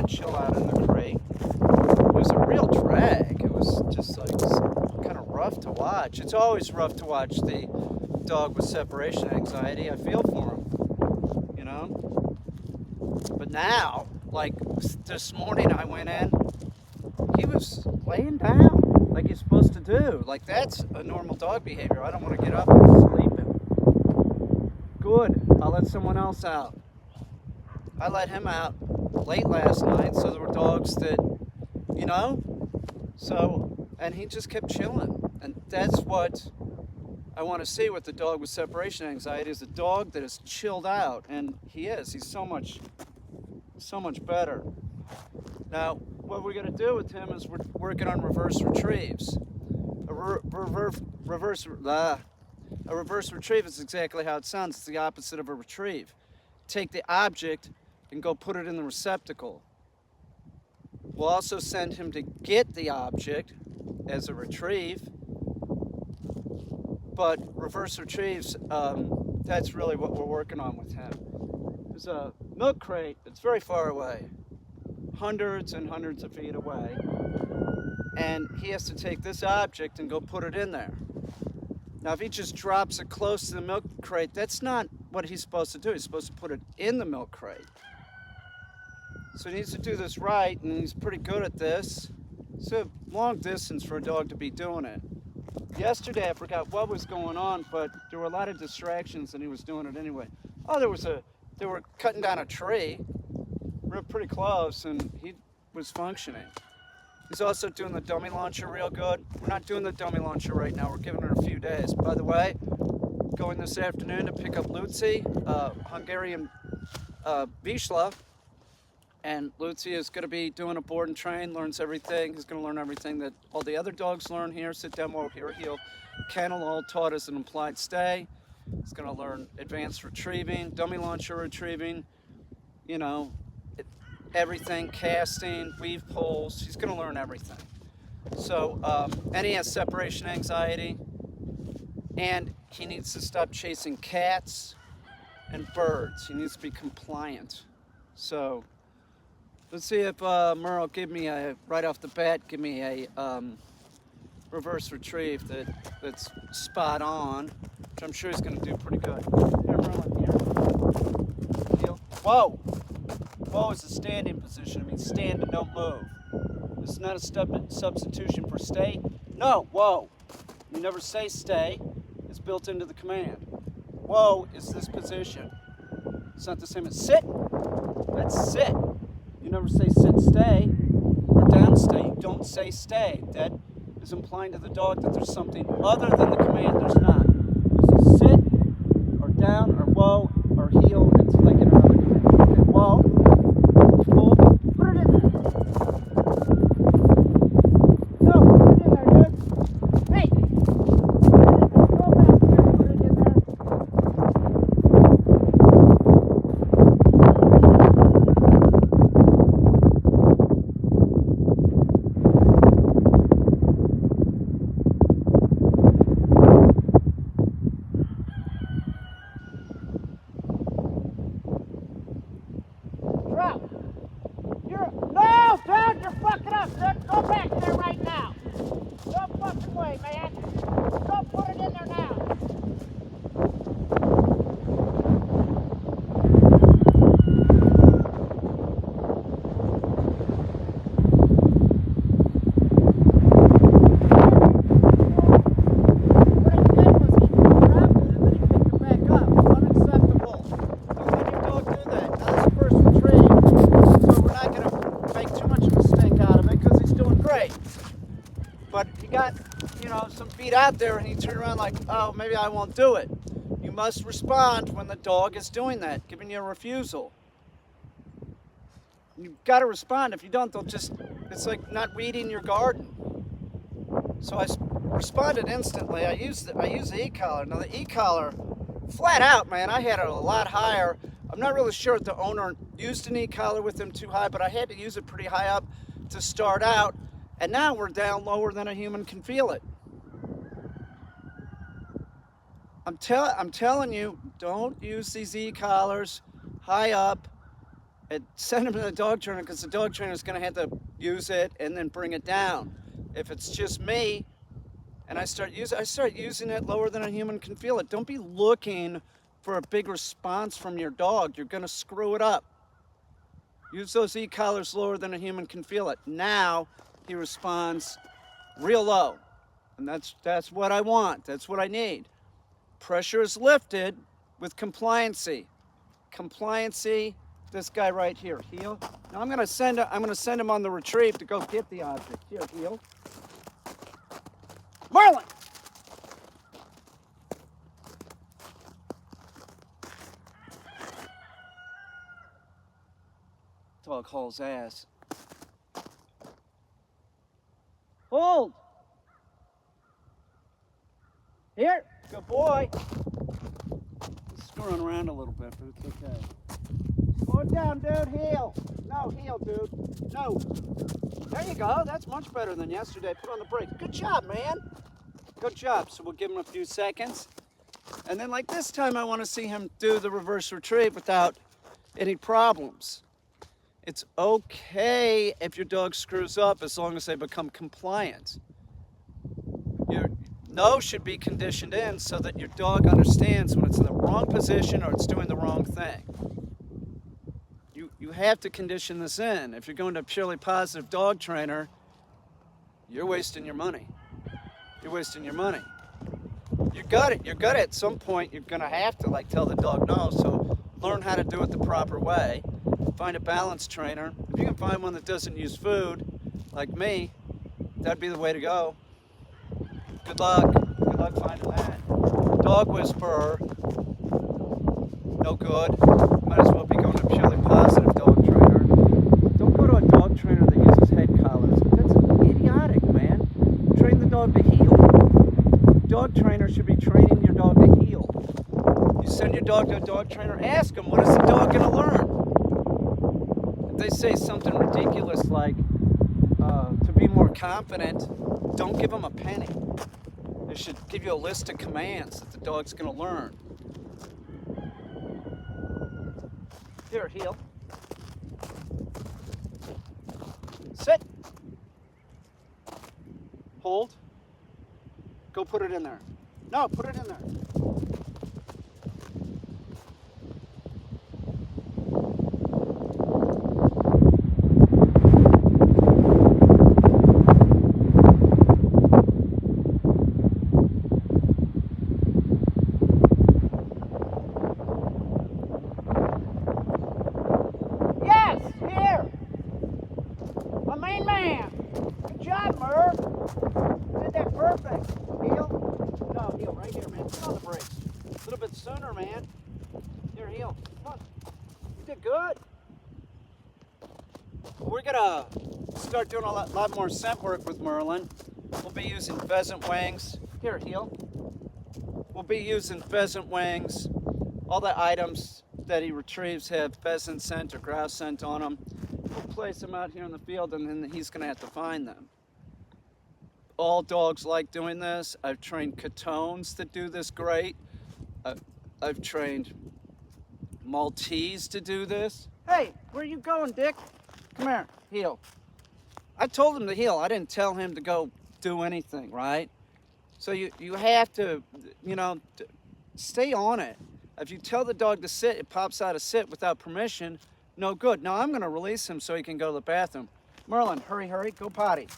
to chill out in the crate. It was a real drag. It was just like kind of rough to watch. It's always rough to watch the dog with separation anxiety. I feel for him, you know. But now, like this morning, I went in. He was laying down like he's supposed to do. Like that's a normal dog behavior. I don't want to get up and sleep him. Good. I'll let someone else out. I let him out late last night, so there were dogs that, you know, so, and he just kept chilling. And that's what I want to see with the dog with separation anxiety, is a dog that is chilled out, and he is. He's so much better. Now, what we're going to do with him is we're working on reverse retrieves. A reverse retrieve is exactly how it sounds. It's the opposite of a retrieve. Take the object and go put it in the receptacle. We'll also send him to get the object as a retrieve. But reverse retrieves, that's really what we're working on with him. There's a milk crate that's very far away, hundreds and hundreds of feet away. And he has to take this object and go put it in there. Now, if he just drops it close to the milk crate, that's not what he's supposed to do. He's supposed to put it in the milk crate. So he needs to do this right, and he's pretty good at this. It's a long distance for a dog to be doing it. Yesterday, I forgot what was going on, but there were a lot of distractions, and he was doing it anyway. Oh, they were cutting down a tree. We're pretty close, and he was functioning. He's also doing the dummy launcher real good. We're not doing the dummy launcher right now. We're giving her a few days. By the way, going this afternoon to pick up Lucy, Hungarian Vizsla. And Lucy is going to be doing a board and train, learns everything. He's going to learn everything that all the other dogs learn here. Sit down, walk, here, heel, kennel, all taught as an implied stay. He's going to learn advanced retrieving, dummy launcher retrieving, you know, everything, casting, weave pulls. He's going to learn everything. So, and he has separation anxiety, and he needs to stop chasing cats and birds. He needs to be compliant. So, let's see if Merle give me right off the bat, give me a reverse retrieve that's spot on, which I'm sure he's going to do pretty good. Here, Merle, here. Heel. Whoa! Whoa is a standing position. It means stand and don't move. This is not a substitution for stay. No, whoa. You never say stay. It's built into the command. Whoa is this position. It's not the same as sit. That's sit. You never say sit, stay, or down, stay. You don't say stay. That is implying to the dog that there's something other than the command. There's not. So sit, or down, or whoa, or heel. It's like in another command. Okay, whoa, pull, put it in there. No, put it in there, dude. Hey! Go back there, put it in there. No, Dad, you're fucking up, dude. Go back there right now. No fucking way, man. Go put it in there now. What he did was he grabbed it and then he picked it back up. Unacceptable. Don't let your dog do that. Now that's the first retrieve, so we're not going to make too much of a stink out of it because he's doing great. But he got, you know, some feet out there and he turned around like, oh, maybe I won't do it. You must respond when the dog is doing that, giving you a refusal. You've got to respond. If you don't, they'll just, it's like not weeding your garden. So I responded instantly. I used the e-collar. Now the e-collar, flat out, man, I had it a lot higher. I'm not really sure if the owner used an e-collar with him too high, but I had to use it pretty high up to start out. And now we're down lower than a human can feel it. I'm telling you, don't use these e-collars high up and send him to the dog trainer because the dog trainer is going to have to use it and then bring it down. If it's just me and I start using it lower than a human can feel it. Don't be looking for a big response from your dog. You're going to screw it up. Use those e-collars lower than a human can feel it. Now he responds real low. And that's what I want. That's what I need. Pressure is lifted with compliancy. Compliancy, this guy right here, heel. Now I'm gonna send him on the retrieve to go get the object. Here, heel. Marlin! Dog hauls ass. Hold! Here, good boy. He's screwing around a little bit, but it's okay. Slow it down, dude. Heel. No, heel, dude. No. There you go. That's much better than yesterday. Put on the brake. Good job, man. Good job. So we'll give him a few seconds. And then like this time, I want to see him do the reverse retrieve without any problems. It's okay if your dog screws up as long as they become compliant. Your no should be conditioned in so that your dog understands when it's in the wrong position or it's doing the wrong thing. You have to condition this in. If you're going to a purely positive dog trainer, you're wasting your money. You're wasting your money. You're gonna at some point you're gonna have to like tell the dog no, so learn how to do it the proper way. Find a balance trainer. If you can find one that doesn't use food, like me, that'd be the way to go. Good luck. Good luck finding that. Dog whisperer, no good. Might as well be going to a purely positive dog trainer. Don't go to a dog trainer that uses head collars. That's idiotic, man. Train the dog to heel. Dog trainer should be training your dog to heel. You send your dog to a dog trainer, ask him, what is the dog going to learn? If they say something ridiculous like, to be more confident, don't give them a penny. They should give you a list of commands that the dog's going to learn. Here, heel. Sit. Hold. Go put it in there. No, put it in there. Yes, here. My main man. Good job, Merv. Did that perfect. Heel. No, heel right here, man. Put on the brakes. A little bit sooner, man. Here, heel. Come on. You did good. We're gonna start doing a lot more scent work with Merlin. We'll be using pheasant wings. Here, heel. We'll be using pheasant wings. All the items that he retrieves have pheasant scent or grouse scent on them. We'll place them out here in the field and then he's gonna have to find them. All dogs like doing this. I've trained Catones that do this great. I've trained Maltese to do this. Hey, where are you going, Dick? Come here, heel. I told him to heel. I didn't tell him to go do anything, right? So you have to, stay on it. If you tell the dog to sit, it pops out of sit without permission. No good. Now I'm going to release him so he can go to the bathroom. Merlin, hurry, go potty.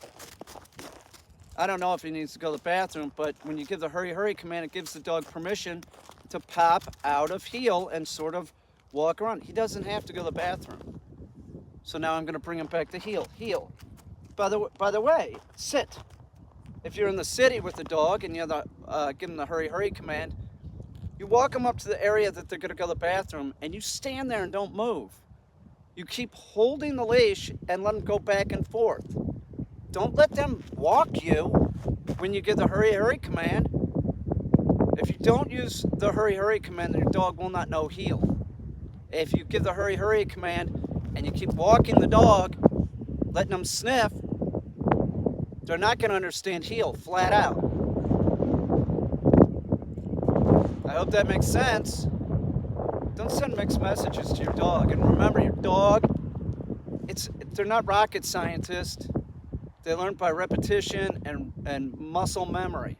I don't know if he needs to go to the bathroom, but when you give the hurry command, it gives the dog permission to pop out of heel and sort of walk around. He doesn't have to go to the bathroom. So now I'm going to bring him back to heel. By the way, sit. If you're in the city with the dog and you give him the hurry command, you walk them up to the area that they're going to go to the bathroom and you stand there and don't move. You keep holding the leash and let them go back and forth. Don't let them walk you when you give the hurry command. If you don't use the hurry command, then your dog will not know heel. If you give the hurry command and you keep walking the dog, letting them sniff, they're not going to understand heel, flat out. I hope that makes sense. Don't send mixed messages to your dog. And remember, your dog, they're not rocket scientists. They learn by repetition and muscle memory.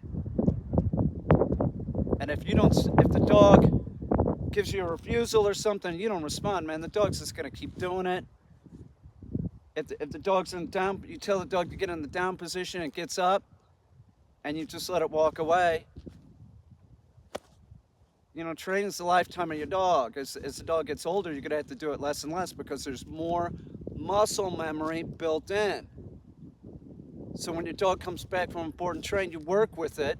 And if the dog gives you a refusal or something, you don't respond, man, the dog's just gonna keep doing it. If the dog's in down, you tell the dog to get in the down position, it gets up, and you just let it walk away. You know, training's the lifetime of your dog. As the dog gets older, you're gonna have to do it less and less because there's more muscle memory built in. So when your dog comes back from important train, you work with it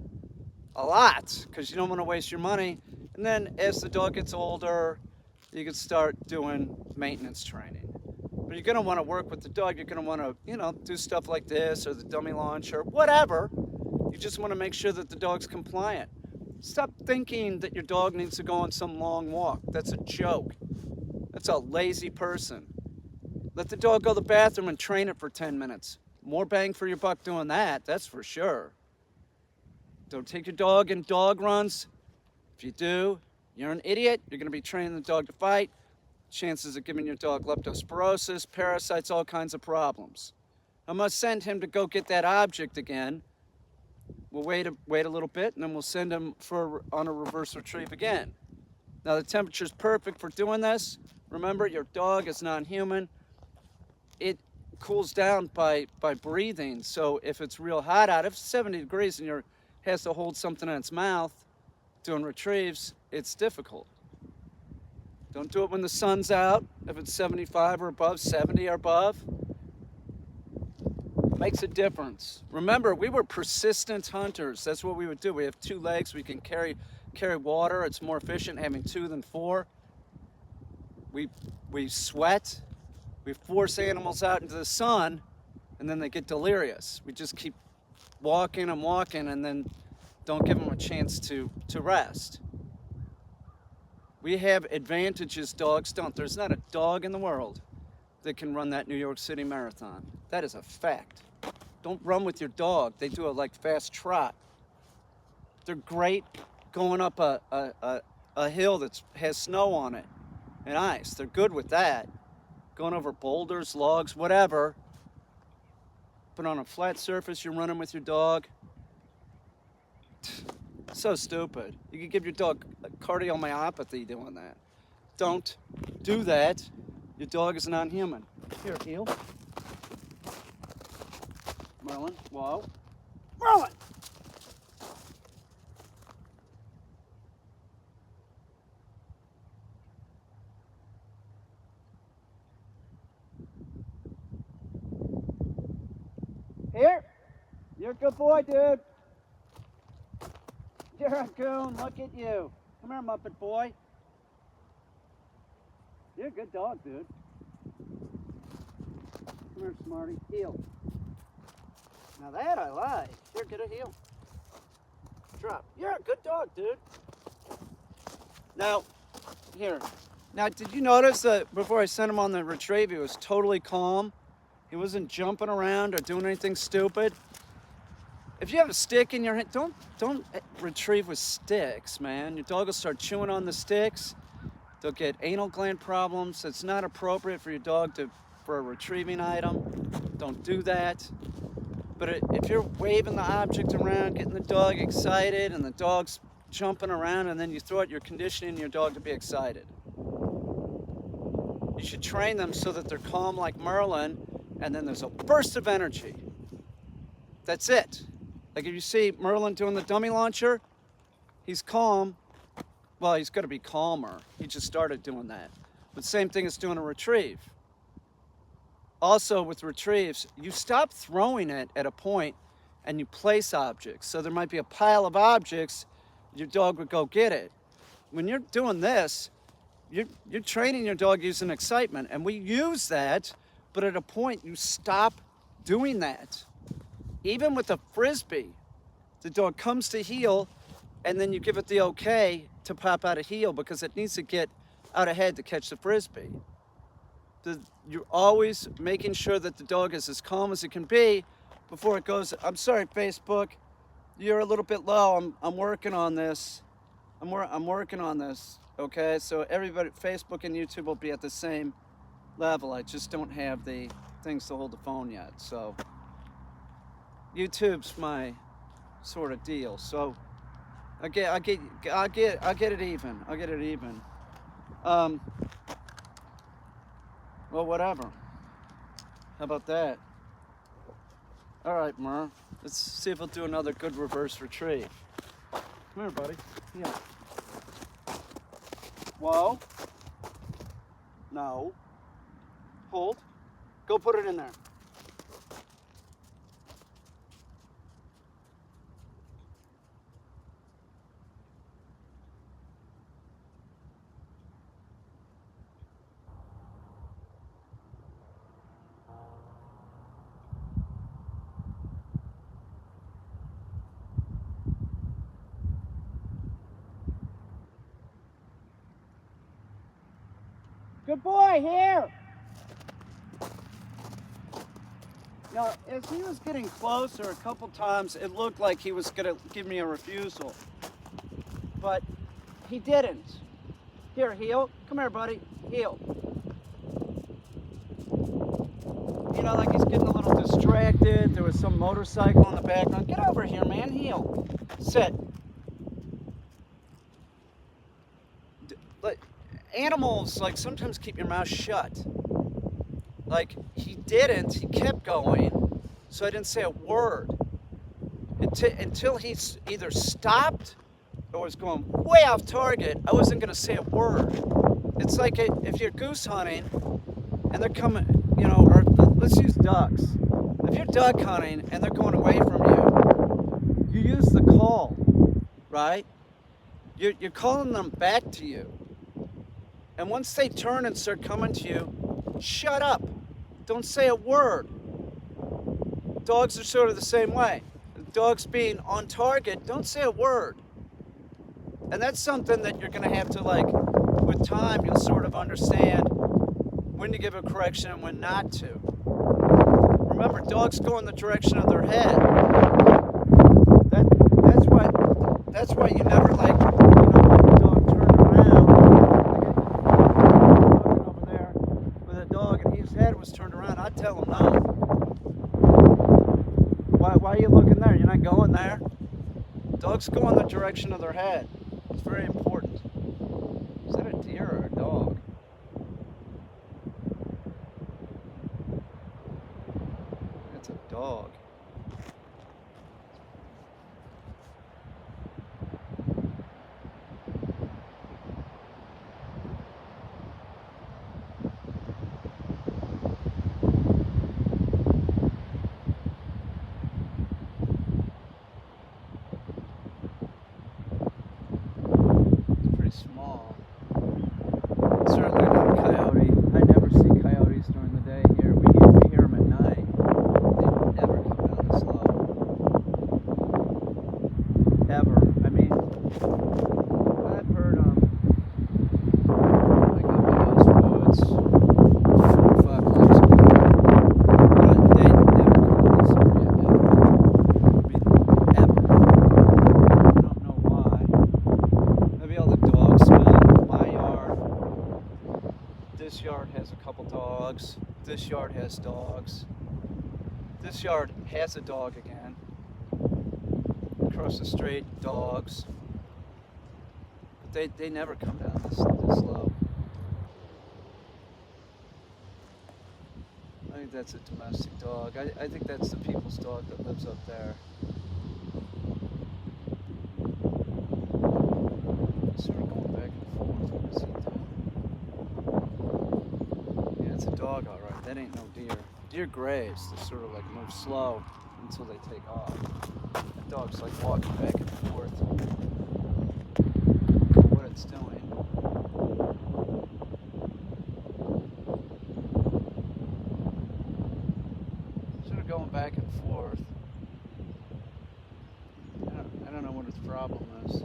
a lot because you don't want to waste your money. And then as the dog gets older, you can start doing maintenance training. But you're going to want to work with the dog. You're going to want to, you know, do stuff like this or the dummy launch or whatever. You just want to make sure that the dog's compliant. Stop thinking that your dog needs to go on some long walk. That's a joke. That's a lazy person. Let the dog go to the bathroom and train it for 10 minutes. More bang for your buck doing that, that's for sure. Don't take your dog in dog runs. If you do, you're an idiot. You're going to be training the dog to fight. Chances of giving your dog leptospirosis, parasites, all kinds of problems. I'm going to send him to go get that object again. We'll wait a little bit, and then we'll send him on a reverse retrieve again. Now, the temperature's perfect for doing this. Remember, your dog is non-human. It cools down by breathing. So if it's real hot out, if it's 70 degrees and has to hold something in its mouth doing retrieves, it's difficult. Don't do it when the sun's out. If it's 75 or above, 70 or above, makes a difference. Remember, we were persistent hunters. That's what we would do. We have 2 legs. We can carry water. It's more efficient having 2 than 4. We sweat. We force animals out into the sun, and then they get delirious. We just keep walking and walking, and then don't give them a chance to rest. We have advantages dogs don't. There's not a dog in the world that can run that New York City Marathon. That is a fact. Don't run with your dog. They do a fast trot. They're great going up a hill that has snow on it and ice. They're good with that. Going over boulders, logs, whatever. But on a flat surface, you're running with your dog. So stupid. You could give your dog cardiomyopathy doing that. Don't do that. Your dog is non-human. Here, heel. Merlin, whoa. Merlin! Here. You're a good boy, dude. You're a goon. Look at you. Come here, Muppet boy. You're a good dog, dude. Come here, Smarty. Heel. Now that I like. Here, get a heel. Drop. You're a good dog, dude. Now, here. Now, did you notice that before I sent him on the retrieve, he was totally calm? He wasn't jumping around or doing anything stupid. If you have a stick in your hand, don't retrieve with sticks, man. Your dog will start chewing on the sticks. They'll get anal gland problems. It's not appropriate for your dog for a retrieving item. Don't do that. But if you're waving the object around, getting the dog excited, and the dog's jumping around, and then you throw it, you're conditioning your dog to be excited. You should train them so that they're calm like Merlin, and then there's a burst of energy. That's it. Like if you see Merlin doing the dummy launcher, he's calm. Well, he's got to be calmer. He just started doing that. But same thing as doing a retrieve. Also with retrieves, you stop throwing it at a point and you place objects. So there might be a pile of objects, your dog would go get it. When you're doing this, you're training your dog using excitement, and we use that, but at a point you stop doing that. Even with a Frisbee, the dog comes to heel, and then you give it the okay to pop out of heel because it needs to get out ahead to catch the Frisbee. You're always making sure that the dog is as calm as it can be before it goes, I'm sorry, Facebook, you're a little bit low. I'm working on this. I'm working on this. Okay, so everybody, Facebook and YouTube will be at the same level. I just don't have the things to hold the phone yet. So YouTube's my sort of deal. So I get it even. I'll get it even. Well, whatever. How about that? All right, Mur. Let's see if we'll do another good reverse retrieve. Come here, buddy. Yeah. Whoa. No. Hold. Go put it in there. Good boy, here. Now, as he was getting closer a couple times, it looked like he was going to give me a refusal. But he didn't. Here, heel. Come here, buddy. Heel. You know, like he's getting a little distracted. There was some motorcycle in the background. Get over here, man. Heel. Sit. But animals, like, sometimes keep your mouth shut. Like, he didn't. He kept going. So I didn't say a word. Until he either stopped or was going way off target, I wasn't going to say a word. It's like if you're goose hunting and they're coming, you know, or let's use ducks. If you're duck hunting and they're going away from you, you use the call, right? You're calling them back to you. And once they turn and start coming to you, shut up. Don't say a word. Dogs are sort of the same way. Dogs being on target, don't say a word. And that's something that you're going to have to, like, with time, you'll sort of understand when to give a correction and when not to. Remember, dogs go in the direction of their head. That's why you never, like, you know, when the dog turned around, like over there with a dog and his head was turned around, I'd tell him no. Why are you looking there? You're not going there. Dogs go in the direction of their head. It's very important. Is that a deer or a dog? That's a dog. Small. Certainly not a coyote. I never see coyotes during the day here. We hear them at night. They never come down this low. Ever. I mean, I've heard them like up in those woods 4 or 5 blocks away. But they never come to this area ever. I mean, ever. I don't know why. Maybe all the dogs smell. My yard. This yard has a couple dogs. This yard has dogs. This yard has a dog again. Across the street, dogs. But they never come down this low. I think that's a domestic dog. I think that's the people's dog that lives up there. Sort of going back and forth. What is he doing? Yeah, it's a dog, all right. That ain't no deer. Deer graze. They sort of like move slow until they take off. That dog's like walking back and forth. I don't know what it's doing. Sort of going back and forth. I don't know what its problem is.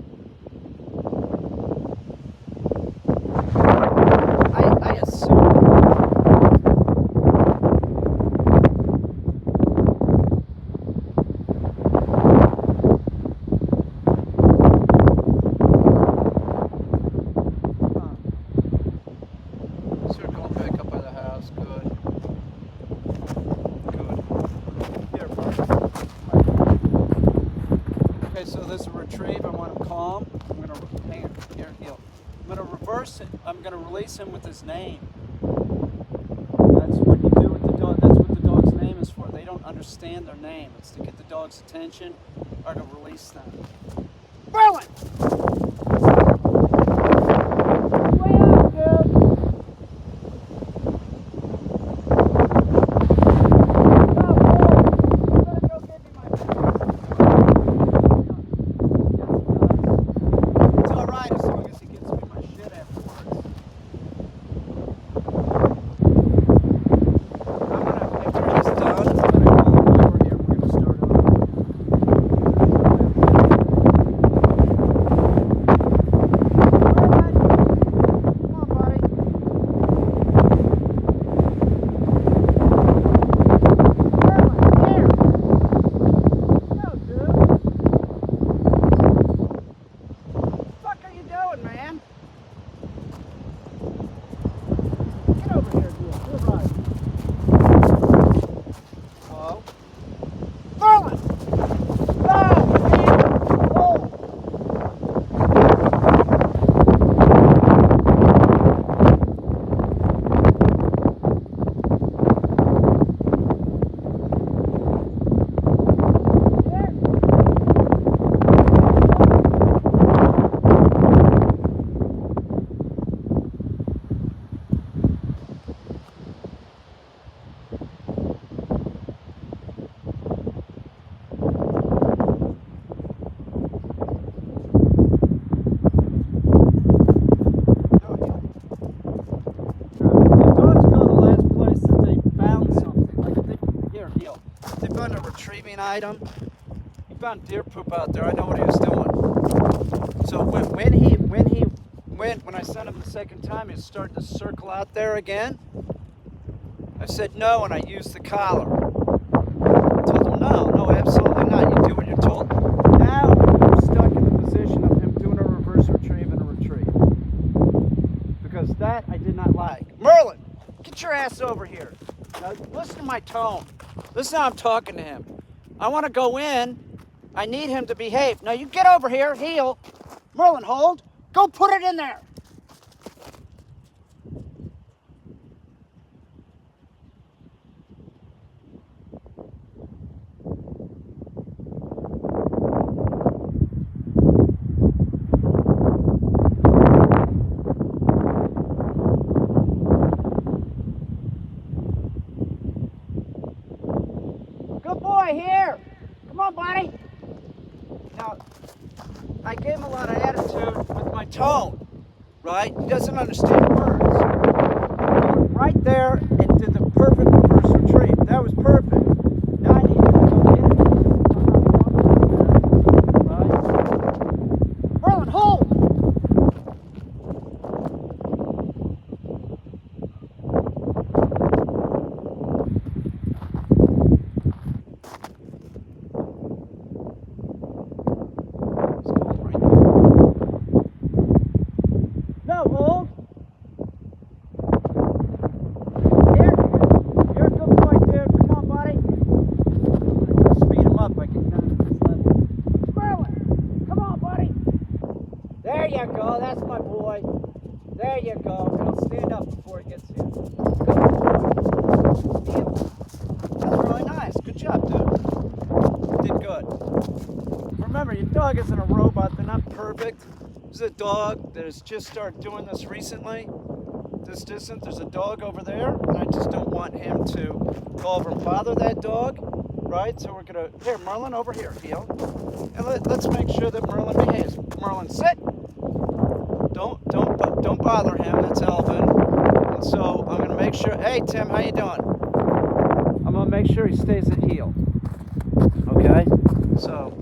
I assume. Okay, so this is a retrieve. I want him calm. I'm going to hang it here, heel. I'm going to reverse it. I'm going to release him with his name. That's what you do with the dog. That's what the dog's name is for. They don't understand their name. It's to get the dog's attention or to release them. Merlin! Way out, dude! Retrieving item. He found deer poop out there. I know what he was doing. So when I sent him the second time, he started to circle out there again. I said no, and I used the collar. I told him no, absolutely not. You do what you're told. Now we're stuck in the position of him doing a reverse retrieve and a retrieve, because that I did not like. Merlin, get your ass over here. Now listen to my tone. Listen how I'm talking to him. I want to go in. I need him to behave. Now you get over here, heel. Merlin, hold. Go put it in there. Good boy, here. Come on, buddy. Now, I gave him a lot of attitude with my tone, right? He doesn't understand words. He went right there and did the perfect reverse retrieve. That was perfect. Now I need him to go get it. Right? Merlin, hold! There you go, that's my boy. There you go. Now stand up before he gets here. Good boy. That's really nice. Good job, dude. Did good. Remember, your dog isn't a robot. They're not perfect. This is a dog that has just started doing this recently. This distance, there's a dog over there, and I just don't want him to go over and bother that dog, right? So we're gonna, here, Merlin, over here, heel. And let's make sure that Merlin behaves. Merlin, sit. Don't bother him. That's Elvin. And so I'm gonna make sure. Hey, Tim, how you doing? I'm gonna make sure he stays at heel. Okay. So,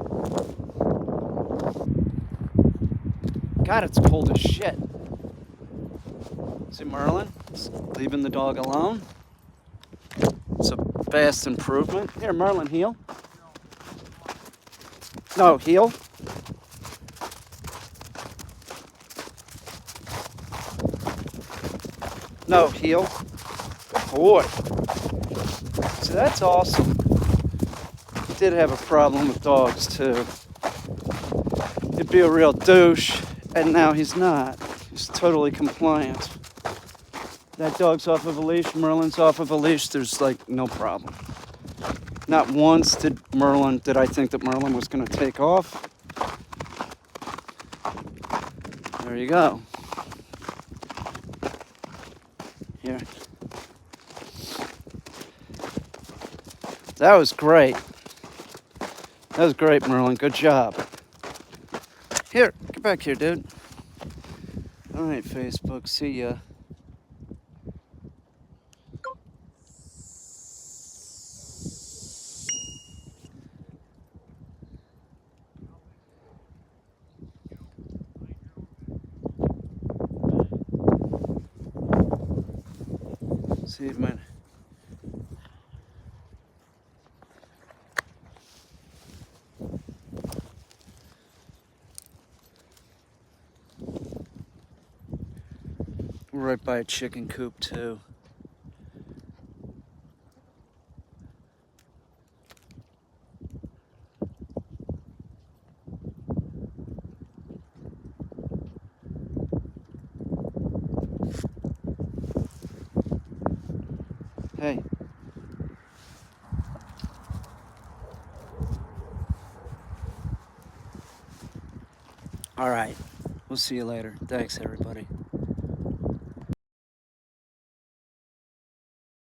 God, it's cold as shit. See, Merlin, leaving the dog alone. It's a vast improvement. Here, Merlin, heel. No, heel. No, heel. Good boy. See, that's awesome. Did have a problem with dogs, too. to be a real douche, and now he's not. He's totally compliant. That dog's off of a leash, Merlin's off of a leash, there's like no problem. Not once did I think that Merlin was going to take off. There you go. Here. That was great. That was great, Merlin. Good job. Here, get back here, dude. All right, Facebook. See ya. See you, man. We're right by a chicken coop, too. Hey. All right. We'll see you later. Thanks, everybody.